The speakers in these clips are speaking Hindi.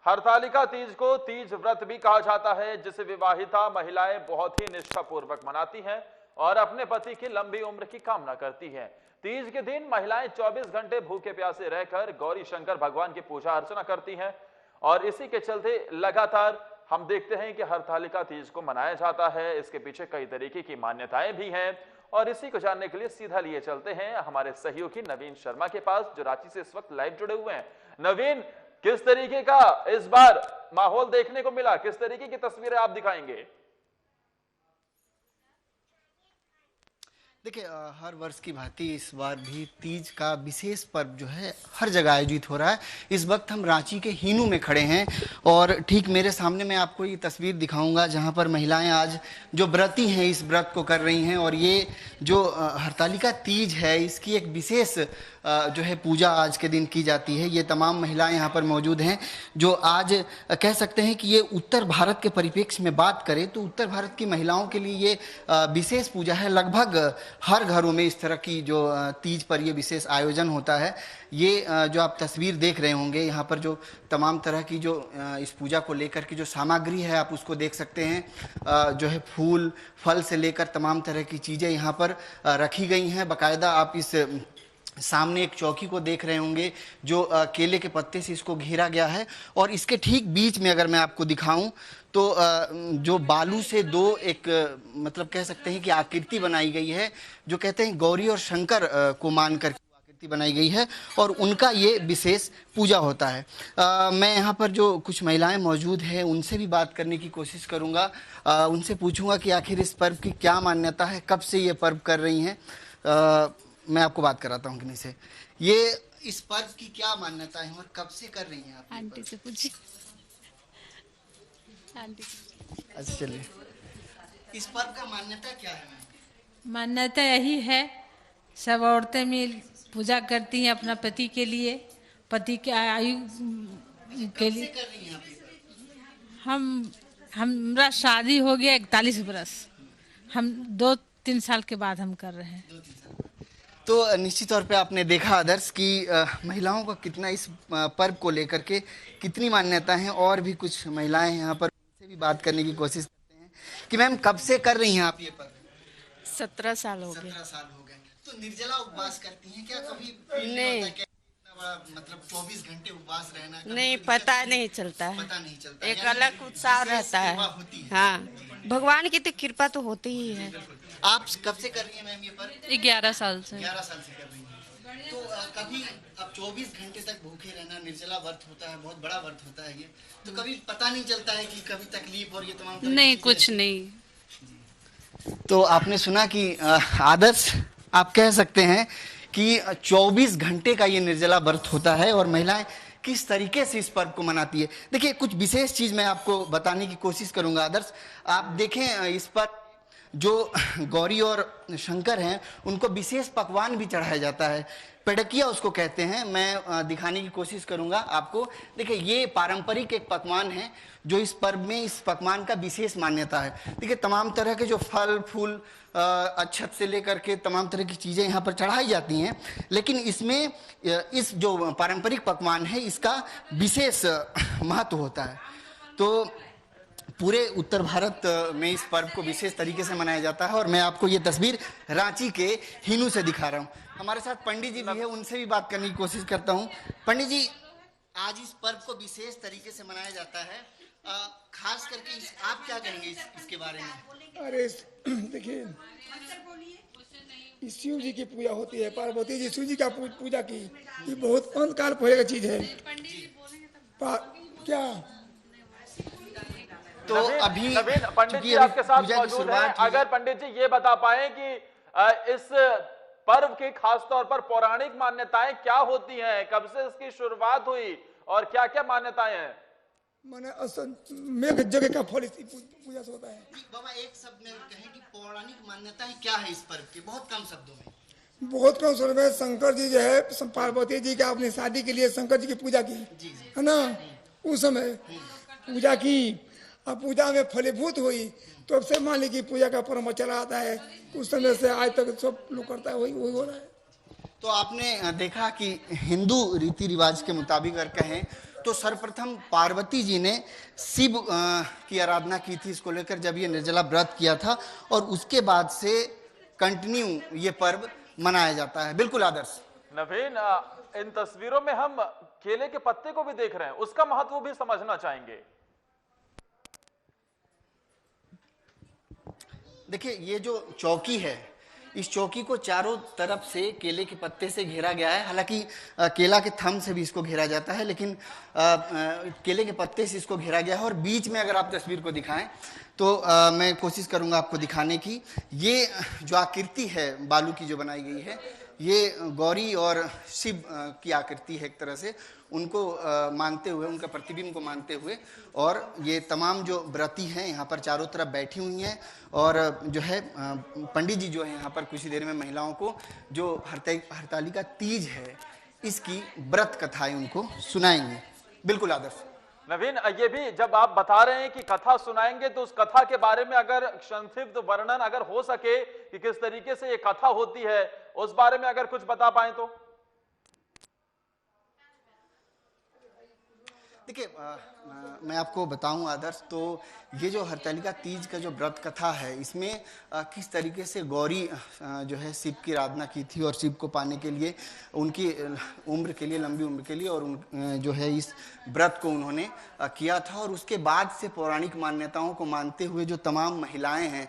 हरतालिका तीज को तीज व्रत भी कहा जाता है, जिसे विवाहिता महिलाएं बहुत ही निष्ठापूर्वक मनाती हैं और अपने पति की लंबी उम्र की कामना करती हैं। तीज के दिन महिलाएं 24 घंटे भूखे प्यासे रहकर गौरी शंकर भगवान की पूजा अर्चना करती हैं और इसी के चलते लगातार हम देखते हैं कि हरतालिका तीज को मनाया जाता है। इसके पीछे कई तरीके की मान्यताएं भी हैं और इसी को जानने के लिए सीधा लिए चलते हैं हमारे सहयोगी नवीन शर्मा के पास, जो रांची से इस वक्त लाइव जुड़े हुए हैं। नवीन, किस तरीके का इस बार माहौल देखने को मिला, किस तरीके की तस्वीरें आप दिखाएंगे? देखिए, हर वर्ष की भांति इस बार भी तीज का विशेष पर्व जो है हर जगह आयोजित हो रहा है। इस वक्त हम रांची के हीनू में खड़े हैं और ठीक मेरे सामने मैं आपको ये तस्वीर दिखाऊंगा जहां पर महिलाएं आज जो व्रती हैं इस व्रत को कर रही हैं और ये जो हरतालिका तीज है इसकी एक विशेष जो है पूजा आज के दिन की जाती है। ये तमाम महिलाएं यहाँ पर मौजूद हैं जो आज कह सकते हैं कि ये उत्तर भारत के परिप्रेक्ष्य में बात करें तो उत्तर भारत की महिलाओं के लिए ये विशेष पूजा है। लगभग हर घरों में इस तरह की जो तीज पर ये विशेष आयोजन होता है। ये जो आप तस्वीर देख रहे होंगे यहाँ पर जो तमाम तरह की जो इस पूजा को लेकर की जो सामग्री है आप उसको देख सकते हैं। जो है फूल फल से लेकर तमाम तरह की चीज़ें यहाँ पर रखी गई हैं। बाकायदा आप इस सामने एक चौकी को देख रहे होंगे जो केले के पत्ते से इसको घेरा गया है और इसके ठीक बीच में अगर मैं आपको दिखाऊं तो जो बालू से दो एक मतलब कह सकते हैं कि आकृति बनाई गई है, जो कहते हैं गौरी और शंकर को मानकर आकृति बनाई गई है और उनका ये विशेष पूजा होता है। मैं यहाँ पर जो कुछ महिलाएं मौजूद हैं उनसे भी बात करने की कोशिश करूँगा। उनसे पूछूंगा कि आखिर इस पर्व की क्या मान्यता है, कब से ये पर्व कर रही हैं। मैं आपको बात कराता हूँ किन्हीं से। ये इस पर्व की क्या मान्यता है और कब से कर रही हैं आप? आंटी से पूछिए। आंटी अच्छा चलिए, इस पर्व का मान्यता क्या है? मान्यता यही है, सब औरतें मिल पूजा करती हैं अपना पति के लिए, पति के आयु के लिए। कर रही हैं आप? हमरा शादी हो गया 41 बरस, हम 2-3 साल के बाद हम कर रहे हैं। तो निश्चित तौर पे आपने देखा आदर्श कि महिलाओं का कितना इस पर्व को लेकर के कितनी मान्यता है और भी कुछ महिलाएं यहाँ पर से भी बात करने की कोशिश करते हैं कि मैम कब से कर रही हैं आप ये पर्व? 17 साल हो गए। 17 साल हो गए। तो निर्जला उपवास करती हैं क्या? कभी नहीं, मतलब 24 घंटे उपवास रहना नहीं पता नहीं चलता है, पता नहीं चलता, एक अलग उत्साह रहता है। हाँ, भगवान की तो कृपा तो होती ही है। आप कब से कर रही हैं मैम ये पर्व? 11 साल से। 11 साल से कर रही हैं। तो कभी अब 24 घंटे तक भूखे रहना निर्जला व्रत होता है, बहुत बड़ा व्रत होता है ये, तो कभी पता नहीं चलता है कि कभी तकलीफ और ये तमाम नहीं, कुछ नहीं। तो आपने सुना कि आदर्श आप कह सकते हैं कि 24 घंटे का ये निर्जला व्रत होता है और महिलाएं किस तरीके से इस पर्व को मनाती है। देखिए, कुछ विशेष चीज मैं आपको बताने की कोशिश करूंगा आदर्श। आप देखें इस पर जो गौरी और शंकर हैं उनको विशेष पकवान भी चढ़ाया जाता है, पेड़किया उसको कहते हैं। मैं दिखाने की कोशिश करूंगा आपको। देखिए, ये पारंपरिक एक पकवान है जो इस पर्व में इस पकवान का विशेष मान्यता है। देखिए, तमाम तरह के जो फल फूल अक्षत से लेकर के तमाम तरह की चीज़ें यहाँ पर चढ़ाई जाती हैं, लेकिन इसमें इस जो पारंपरिक पकवान है इसका विशेष महत्व होता है। तो पूरे उत्तर भारत में इस पर्व को विशेष तरीके से मनाया जाता है और मैं आपको ये तस्वीर रांची के हीनू से दिखा रहा हूँ। हमारे साथ पंडित जी भी है, उनसे भी बात करने की कोशिश करता हूँ। पंडित जी, आज इस पर्व को विशेष तरीके से मनाया जाता है, खास करके आप क्या कहेंगे इसके बारे में? अरे देखिए, इस शिव जी की पूजा होती है, पार्वती जी शिव जी का पूजा की, ये बहुत अंतकाल पहले का चीज है। क्या तो अभी पंडित जी आपके साथ मौजूद हैं। अगर पंडित जी ये बता पाए कि इस पर्व की खास तौर पर पौराणिक मान्यताएं क्या होती हैं, कब से इसकी शुरुआत हुई और क्या क्या मान्यताएं हैं? माने मेघ जगह का फल इस पूजा से होता है। बाबा, एक शब्द में कहें कि पौराणिक मान्यताएं क्या है इस पर्व की, बहुत कम शब्दों में। बहुत कम शब्दों में शंकर जी जो है पार्वती जी का अपनी शादी के लिए शंकर जी की पूजा की है ना, उस समय पूजा की और पूजा में फलीभूत हुई तो अब से मान ली की पूजा का परम चला आता है, उस समय से आज तक सब लोग करता है, वही हो रहा है। तो आपने देखा कि हिंदू रीति रिवाज के मुताबिक अगर कहें तो सर्वप्रथम पार्वती जी ने शिव की आराधना की थी इसको लेकर, जब ये निर्जला व्रत किया था, और उसके बाद से कंटिन्यू ये पर्व मनाया जाता है। बिल्कुल आदर्श। नवीन, इन तस्वीरों में हम केले के पत्ते को भी देख रहे हैं, उसका महत्व भी समझना चाहेंगे। देखिए, ये जो चौकी है, इस चौकी को चारों तरफ से केले के पत्ते से घेरा गया है। हालांकि केला के थम से भी इसको घेरा जाता है, लेकिन केले के पत्ते से इसको घेरा गया है। और बीच में अगर आप तस्वीर को दिखाएं तो मैं कोशिश करूंगा आपको दिखाने की। ये जो आकृति है बालू की जो बनाई गई है, ये गौरी और शिव की आकृति है एक तरह से, उनको मानते हुए, उनका प्रतिबिंब को मानते हुए। और ये तमाम जो व्रती हैं यहाँ पर चारों तरफ बैठी हुई हैं, और जो है पंडित जी जो है यहाँ पर कुछ ही देर में महिलाओं को जो हरतालिका तीज है इसकी व्रत कथाएं उनको सुनाएंगे। बिल्कुल आदर्श। नवीन, ये भी जब आप बता रहे हैं कि कथा सुनाएंगे, तो उस कथा के बारे में अगर संक्षिप्त वर्णन अगर हो सके कि किस तरीके से ये कथा होती है, उस बारे में अगर कुछ बता पाए तो। देखिए, मैं आपको बताऊं आदर्श, तो ये जो हरतालिका तीज का जो व्रत कथा है, इसमें किस तरीके से गौरी जो है शिव की आराधना की थी, और शिव को पाने के लिए, उनकी उम्र के लिए, लंबी उम्र के लिए, और जो है इस व्रत को उन्होंने किया था। और उसके बाद से पौराणिक मान्यताओं को मानते हुए जो तमाम महिलाएं हैं,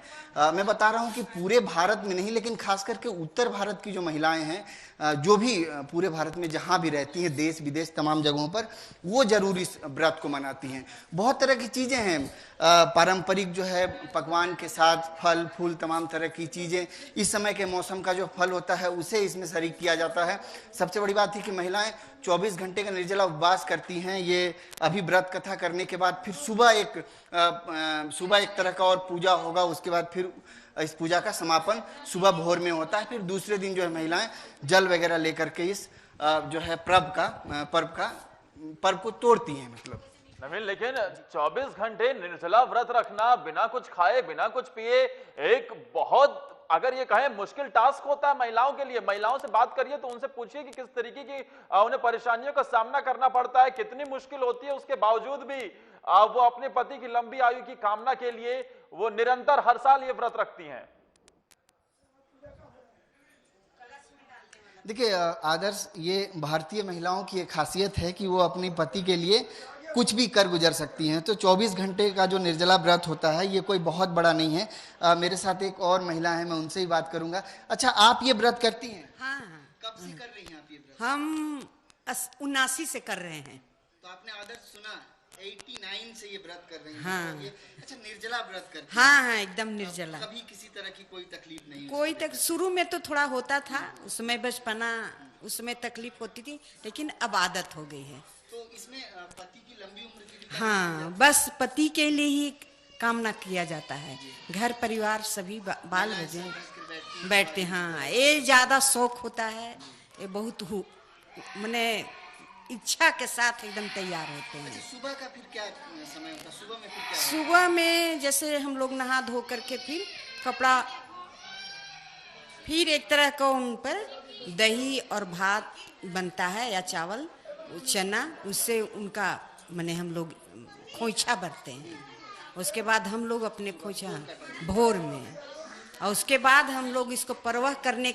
मैं बता रहा हूं कि पूरे भारत में नहीं, लेकिन खास करके उत्तर भारत की जो महिलाएं हैं, जो भी पूरे भारत में जहां भी रहती हैं, देश विदेश तमाम जगहों पर, वो जरूर इस व्रत को मनाती हैं। बहुत तरह की चीजें हैं, पारंपरिक जो है पकवान के साथ फल फूल, तमाम तरह की चीजें, इस समय के मौसम का जो फल होता है उसे इसमें शरीक किया जाता है। सबसे बड़ी बात है कि महिलाएं 24 घंटे का निर्जला उपवास करती हैं। ये अभी व्रत कथा करने के बाद फिर सुबह एक तरह का और पूजा होगा, उसके बाद फिर इस पूजा का समापन सुबह भोर में होता है। फिर दूसरे दिन जो है महिलाएं जल वगैरह लेकर के इस जो है पर्व को तोड़ती हैं। मतलब नवीन, लेकिन 24 घंटे निर्जला व्रत रखना, बिना कुछ खाए बिना कुछ पिए, एक बहुत, अगर ये कहें, मुश्किल टास्क होता है महिलाओं के लिए। महिलाओं से बात करिए तो उनसे पूछिए कि किस तरीके की उन्हें परेशानियों का सामना करना पड़ता है, कितनी मुश्किल होती है। उसके बावजूद भी वो अपने पति की लंबी आयु की कामना के लिए वो निरंतर हर साल ये व्रत रखती हैं। देखिए आदर्श, ये भारतीय महिलाओं की एक खासियत है कि वो अपने पति के लिए कुछ भी कर गुजर सकती हैं। तो 24 घंटे का जो निर्जला व्रत होता है, ये कोई बहुत बड़ा नहीं है। मेरे साथ एक और महिला है, मैं उनसे ही बात करूंगा। अच्छा, आप ये व्रत करती हैं? हाँ। कब से कर रही हैं आप ये व्रत? हम 79 से कर रहे हैं। तो आपने आदर्श सुना, 89 से ये व्रत कर रही हैं। हाँ। ये अच्छा निर्जला व्रत करती हैं? हाँ, एकदम निर्जला। कभी किसी तरह की कोई तकलीफ नहीं? कोई तक शुरू में तो थोड़ा होता था, उसमें बचपना, उसमें तकलीफ होती थी, लेकिन अब आदत हो गई है। तो इसमें पति की लंबी उम्र की भी हाँ, बस पति के लिए ही कामना किया जाता है। घर परिवार सभी बाल बच्चे बैठते। हाँ, ये ज्यादा शौक होता है, ये बहुत मैंने इच्छा के साथ एकदम तैयार होते हैं। सुबह का फिर क्या समय होता है? सुबह में फिर क्या? सुबह में जैसे हम लोग नहा धो करके फिर कपड़ा, फिर एक तरह का उन पर दही और भात बनता है या चावल, चना, उससे उनका माने हम लोग खोइछा भरते हैं। उसके बाद हम लोग अपने खोइछा भोर में, और उसके बाद हम लोग इसको परवह करने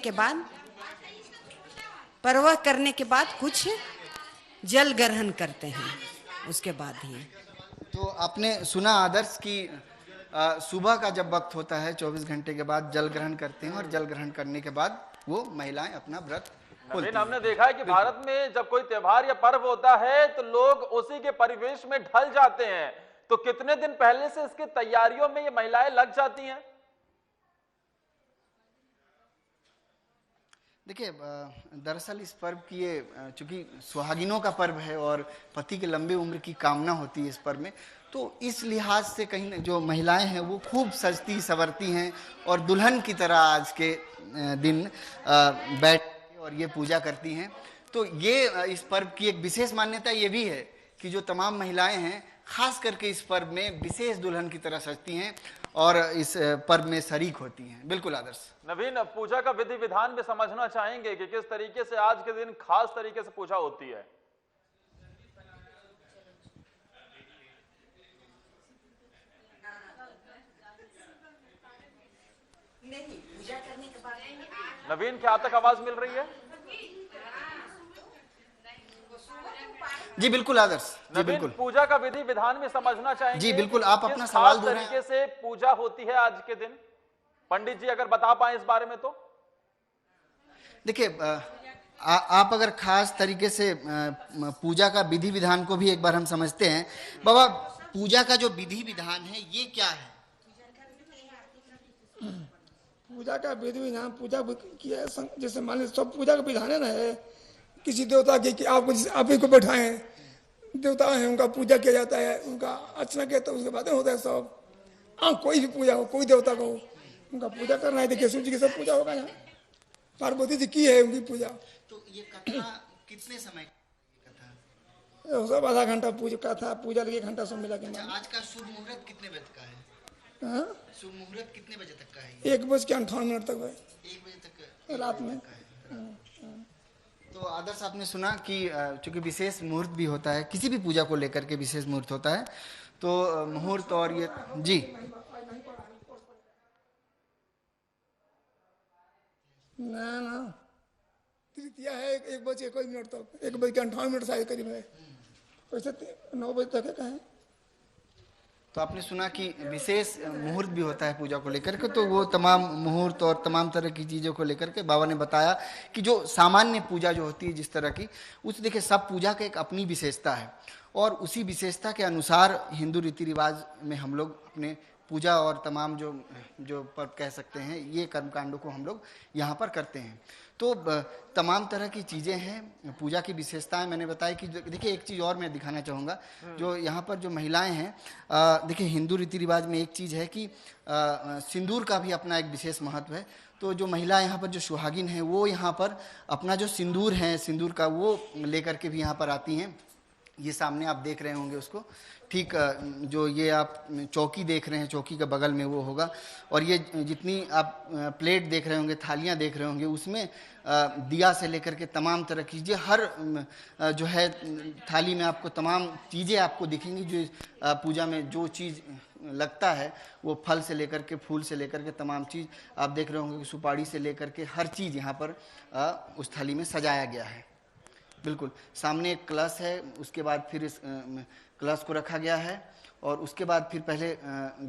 के बाद कुछ जल ग्रहण करते हैं उसके बाद ही। तो आपने सुना आदर्श कि सुबह का जब वक्त होता है 24 घंटे के बाद जल ग्रहण करते हैं, और जल ग्रहण करने के बाद वो महिलाएं अपना व्रत खोलती हैं। हमने देखा है कि भारत में जब कोई त्योहार या पर्व होता है तो लोग उसी के परिवेश में ढल जाते हैं। तो कितने दिन पहले से इसकी तैयारियों में ये महिलाएं लग जाती हैं? देखिए, दरअसल इस पर्व की ये चूंकि सुहागिनों का पर्व है और पति के लंबे उम्र की कामना होती है इस पर्व में, तो इस लिहाज से कहीं जो महिलाएं हैं वो खूब सजती संवरती हैं, और दुल्हन की तरह आज के दिन बैठ और ये पूजा करती हैं। तो ये इस पर्व की एक विशेष मान्यता ये भी है कि जो तमाम महिलाएं हैं, खास करके इस पर्व में विशेष दुल्हन की तरह सजती हैं और इस पर्व में शरीक होती हैं। बिल्कुल आदर्श। नवीन, पूजा का विधि विधान भी समझना चाहेंगे कि किस तरीके से आज के दिन खास तरीके से पूजा होती है? नहीं, पूजा करने के बाद नवीन, क्या तक आवाज मिल रही है? जी बिल्कुल आदर्श, जी नवीन, बिल्कुल। पूजा का विधि विधान में समझना चाहेंगे। जी बिल्कुल, आप किस अपना खास सवाल दो रहे हैं। तरीके से पूजा होती है आज के दिन, पंडित जी अगर बता पाए इस बारे में तो। देखिए, आप अगर खास तरीके से पूजा का विधि विधान को भी एक बार हम समझते हैं। बाबा, पूजा का जो विधि विधान है ये क्या है? पूजा का विधि विधान, पूजा किया है जैसे मान लीजिए सब पूजा का विधान है ना, है किसी देवता के कि आपको आप ही को बैठाए देवता है, उनका पूजा किया जाता है, उनका अर्चना किया, तो उसके बाद होता है सब। हाँ, कोई भी पूजा हो, कोई देवता को उनका पूजा करना है। देखिए शिव जी की सब पूजा होगा यहाँ, पार्वती जी की है उनकी पूजा। तो ये कथा कितने समय की कथा? सब आधा घंटा पूजा कथा, पूजा लगे 1 घंटा सब मिला के। आज का शुभ मुहूर्त कितने बजे का है? हाँ, शुभ मुहूर्त कितने बजे तक का है? 1:58 तक है 1 बजे तक रात में। तो आदर्श, आपने सुना कि चूंकि विशेष मुहूर्त भी होता है, किसी भी पूजा को लेकर के विशेष मुहूर्त होता है, तो मुहूर्त और ये जी ना तृतीया है 1:21 तक, 1:58 शायद करीब है, वैसे 9 बजे तक है। तो आपने सुना कि विशेष मुहूर्त भी होता है पूजा को लेकर के। तो वो तमाम मुहूर्त और तमाम तरह की चीज़ों को लेकर के बाबा ने बताया कि जो सामान्य पूजा जो होती है जिस तरह की, उस देखिए सब पूजा का एक अपनी विशेषता है, और उसी विशेषता के अनुसार हिंदू रीति रिवाज में हम लोग अपने पूजा और तमाम जो पर्व कह सकते हैं, ये कर्मकांडों को हम लोग यहाँ पर करते हैं। तो तमाम तरह की चीज़ें हैं, पूजा की विशेषताएं मैंने बताया कि देखिए एक चीज़ और मैं दिखाना चाहूँगा, जो यहाँ पर जो महिलाएं हैं, देखिए हिंदू रीति रिवाज में एक चीज़ है कि सिंदूर का भी अपना एक विशेष महत्व है। तो जो महिलाएं यहाँ पर जो सुहागिन हैं, वो यहाँ पर अपना जो सिंदूर है, सिंदूर का वो लेकर के भी यहाँ पर आती हैं। ये सामने आप देख रहे होंगे उसको, ठीक जो ये आप चौकी देख रहे हैं, चौकी के बगल में वो होगा, और ये जितनी आप प्लेट देख रहे होंगे, थालियाँ देख रहे होंगे, उसमें दिया से लेकर के तमाम तरह की चीज़ें, हर जो है थाली में आपको तमाम चीज़ें आपको दिखेंगी। जो पूजा में जो चीज़ लगता है, वो फल से लेकर के, फूल से लेकर के तमाम चीज़ आप देख रहे होंगे कि सुपारी से लेकर के हर चीज़ यहाँ पर उस थाली में सजाया गया है। बिल्कुल सामने एक कलश है, उसके बाद फिर इस कलश को रखा गया है, और उसके बाद फिर पहले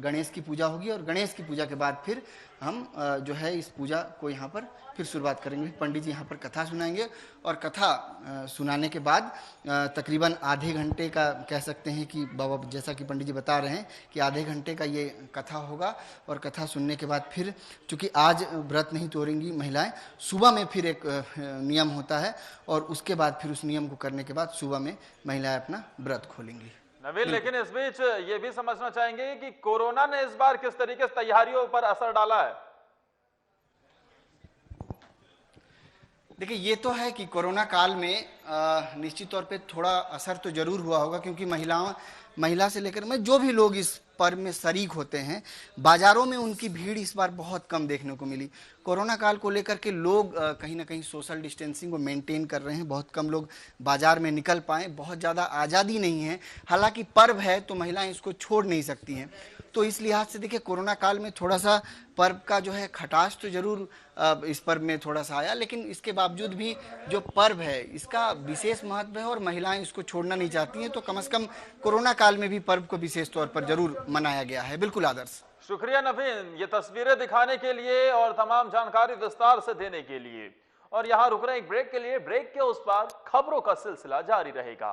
गणेश की पूजा होगी, और गणेश की पूजा के बाद फिर हम जो है इस पूजा को यहाँ पर फिर शुरुआत करेंगे। पंडित जी यहाँ पर कथा सुनाएंगे, और कथा सुनाने के बाद तकरीबन आधे घंटे का कह सकते हैं कि बाबा जैसा कि पंडित जी बता रहे हैं कि आधे घंटे का ये कथा होगा। और कथा सुनने के बाद फिर चूँकि आज व्रत नहीं तोड़ेंगी महिलाएं, सुबह में फिर एक नियम होता है, और उसके बाद फिर उस नियम को करने के बाद सुबह में महिलाएं अपना व्रत खोलेंगी। नवीन, लेकिन इस बीच ये भी समझना चाहेंगे कि कोरोना ने इस बार किस तरीके से तैयारियों पर असर डाला है। देखिए ये तो है कि कोरोना काल में निश्चित तौर पे थोड़ा असर तो जरूर हुआ होगा, क्योंकि महिला से लेकर मैं जो भी लोग इस पर्व में शरीक होते हैं, बाजारों में उनकी भीड़ इस बार बहुत कम देखने को मिली। कोरोना काल को लेकर के लोग कहीं ना कहीं सोशल डिस्टेंसिंग को मेंटेन कर रहे हैं, बहुत कम लोग बाजार में निकल पाए, बहुत ज़्यादा आज़ादी नहीं है। हालांकि पर्व है तो महिलाएं इसको छोड़ नहीं सकती हैं, तो इस लिहाज से देखिए कोरोना काल में थोड़ा सा पर्व का जो है खटास तो जरूर इस पर्व में थोड़ा सा आया, लेकिन इसके बावजूद भी जो पर्व है इसका विशेष महत्व है, और महिलाएं इसको छोड़ना नहीं चाहती हैं। तो कम से कम कोरोना काल में भी पर्व को विशेष तौर पर जरूर मनाया गया है। बिल्कुल आदर्श, शुक्रिया नवीन, ये तस्वीरें दिखाने के लिए और तमाम जानकारी विस्तार से देने के लिए। और यहाँ रुक रहे एक ब्रेक के लिए, ब्रेक के उस पार खबरों का सिलसिला जारी रहेगा।